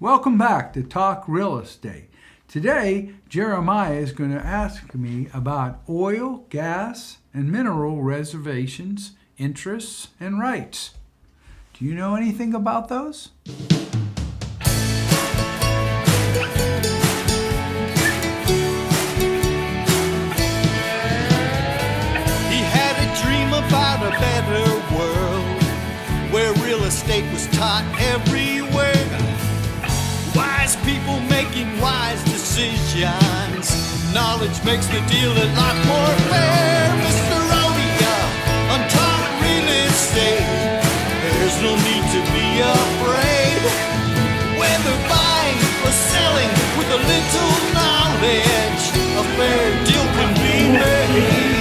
Welcome back to Talk Real Estate. Today, Jeremiah is going to ask me about oil, gas, and mineral reservations, interests, and rights. Do you know anything about those? He had a dream about a better world where real estate was taught everywhere. Wise people making wise decisions. Knowledge makes the deal a lot more fair. Mr. Rodeo, untaught real estate. There's no need to be afraid. Whether buying or selling with a little knowledge, a fair deal can be made.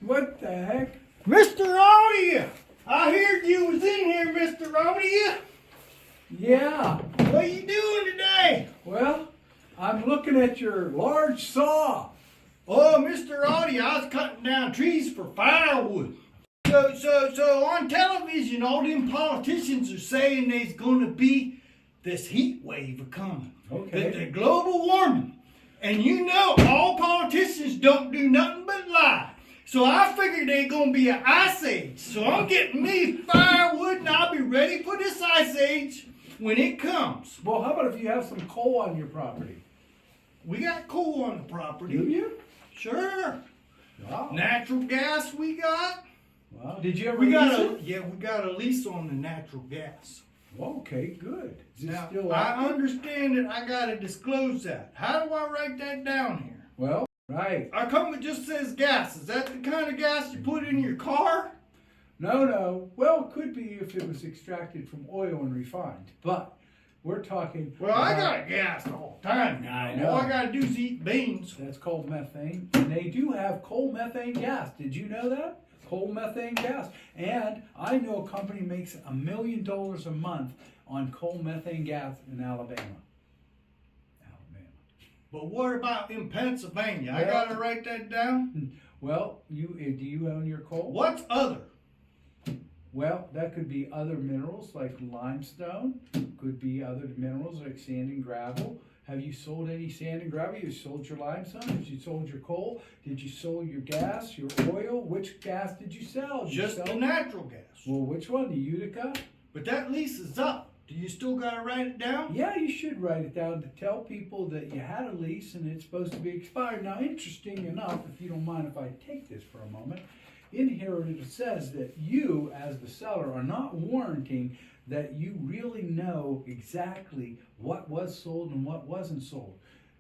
What the heck? Mr. Rodeo! I heard you was in here, Mr. Rodeo. Yeah, What are you doing today? well, I'm looking at your large saw. Oh, Mr. Rodeo, I was cutting down trees for firewood. So on television, all them politicians are saying there's gonna be this heat wave coming. Okay. The global warming. And you know all politicians don't do nothing but lie. So I figured there's gonna be an ice age. So I'm getting me firewood and I'll be ready for this ice age when it comes. Well, how about if you have some coal on your property? We got coal on the property. Do you? Sure. Wow. Natural gas we got. Wow. Did you ever We got lease it? we got a lease on the natural gas. Okay, good. Is it Now still I active? understand that I gotta disclose that. How do I write that down here? Well, right. How come it just says gas? Is that the kind of gas you put in your car? No. Well, it could be if it was extracted from oil and refined. But we're talking. Well, I about- got gas all the time now. I know. All I gotta do is eat beans. That's called methane. And they do have coal methane gas. Did you know that? Coal methane gas. And I know a company makes $1 million a month on coal methane gas in Alabama. But what about in Pennsylvania? I Well- gotta write that down. Well, do you own your coal? What's other? Well, that could be other minerals like limestone. Could be other minerals like sand and gravel. Have you sold any sand and gravel? You sold your limestone? Have you sold your coal? Did you sell your gas, your oil? Which gas did you sell? Did you Just sell- the natural gas. Well, which one? The Utica? But that lease is up. Do you still gotta write it down? Yeah, you should write it down to tell people that you had a lease and it's supposed to be expired. Now, interesting enough, if you don't mind if I take this for a moment, in here it says that you, as the seller, are not warranting that you really know exactly what was sold and what wasn't sold.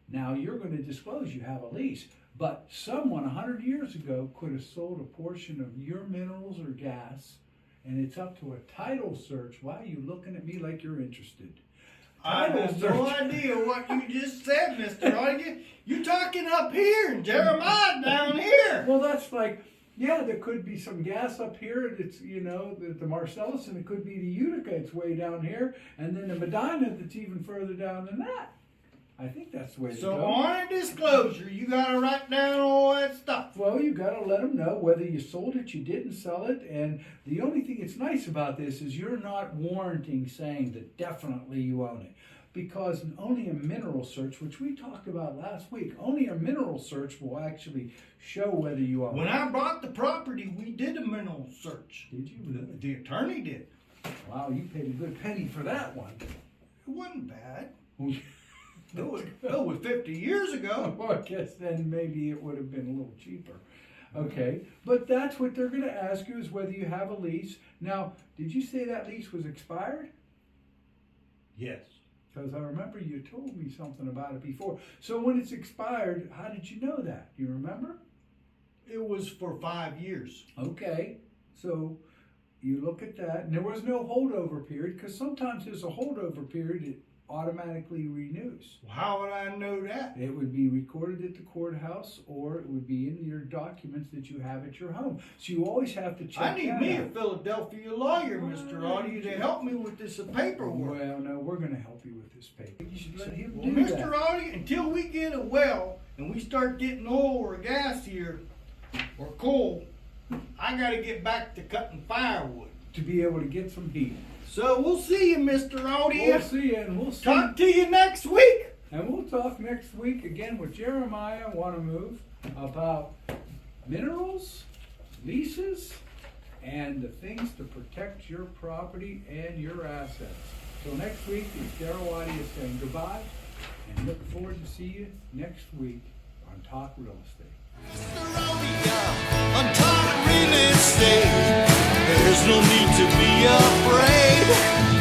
Now, you're going to disclose you have a lease, but someone 100 years ago could have sold a portion of your minerals or gas, and it's up to a title search. Why are you looking at me like you're interested? I have no idea what you just said, Mr. Rodgers. You're talking up here and Jeremiah down here. Well, that's like, yeah, there could be some gas up here. It's, the Marcellus, and it could be the Utica. It's way down here. And then the Medina that's even further down than that. I think that's the way to So go. on a disclosure, you gotta write down all that stuff. Well, you got to let them know whether you sold it, you didn't sell it. And the only thing that's nice about this is you're not warranting saying that definitely you own it. Because only a mineral search, which we talked about last week, only a mineral search will actually show whether you own When it. I bought the property, we did a mineral search. Did you? The attorney did. Wow, you paid a good penny for that one. It wasn't bad. Well, It was 50 years ago. I guess then maybe it would have been a little cheaper. Okay, but that's what they're going to ask you is whether you have a lease. Now, did you say that lease was expired? Yes. Because I remember you told me something about it before. So when it's expired, how did you know that? You remember? It was for 5 years. Okay, so you look at that, and there was no holdover period, because sometimes there's a holdover period, it automatically renews. Well, how would I know that? It would be recorded at the courthouse, or it would be in your documents that you have at your home. So you always have to check I need that me out. a Philadelphia lawyer, Mr. Audie, to help me with this paperwork. Well, no, we're going to help you with this paper. You should let him Well, do Mr. that. Audie, until we get a well and we start getting oil or gas here, or coal, I gotta get back to cutting firewood. To be able to get some heat. So we'll see you, Mr. Audio. We'll see you, and we'll see. Talk to you next week. And we'll talk next week again with Jeremiah Wanna-Move about minerals, leases, and the things to protect your property and your assets. So next week, it's Darryl Audio saying goodbye, and looking forward to see you next week on Talk Real Estate. On Talk Real Estate, there's no need to be afraid.